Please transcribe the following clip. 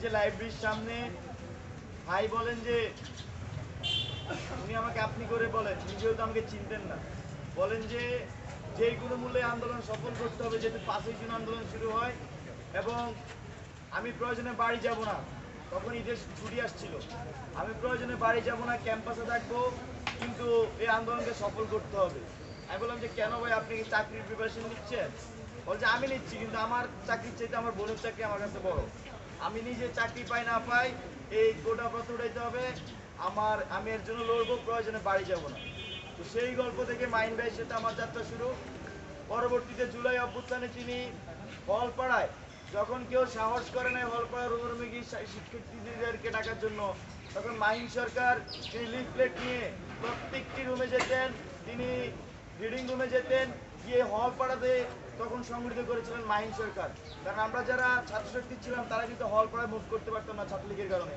যে লাইব্রেরির সামনে ভাই বলেন যে উনি আমাকে আপনি করে বলেন, নিজেও তো আমাকে চিনতেন না, বলেন যে যে কোনো মূল্যে আন্দোলন সফল করতে হবে, যেহেতু 5ই জুন আন্দোলন শুরু হয় এবং আমি প্রয়োজনে বাড়ি যাব না, তখন ঈদের ছুটি আসছিল, আমি প্রয়োজনে বাড়ি যাব না, ক্যাম্পাসে থাকবো, কিন্তু এই আন্দোলনকে সফল করতে হবে। আমি বললাম যে কেন ভাই, আপনি কি চাকরির প্রিপারেশন নিচ্ছেন? বলছে আমি নিচ্ছি, কিন্তু আমার চাকরির চাইতে আমার বোনের চাকরি আমার কাছে বড়, আমি নিজে চাকরি পাই না পাই এই গোটা পথ উঠাইতে হবে, আমি এর জন্য লড়বো, প্রয়োজনে বাড়ি যাব না। তো সেই গল্প থেকে মাইন ভাইয়ের সাথে আমার যাত্রা শুরু। পরবর্তীতে জুলাই অভ্যুত্থানে তিনি হলপাড়ায়, যখন কেউ সাহস করে নাই হলপাড়ার রুমে গিয়ে শিক্ষার্থীদেরকে ডাকার জন্য, তখন মাহিন সরকার তিনি লিফলেট নিয়ে প্রত্যেকটি রুমে যেতেন, তিনি রিডিং রুমে যেতেন, গিয়ে হলপাড়াতে তখন সংগঠিত করেছিলেন মাহিন সরকার। কারণ আমরা যারা ছাত্রশক্তি ছিলাম তারা কিন্তু হলপাড়ায় মুভ করতে পারতাম না ছাত্রলীগের কারণে।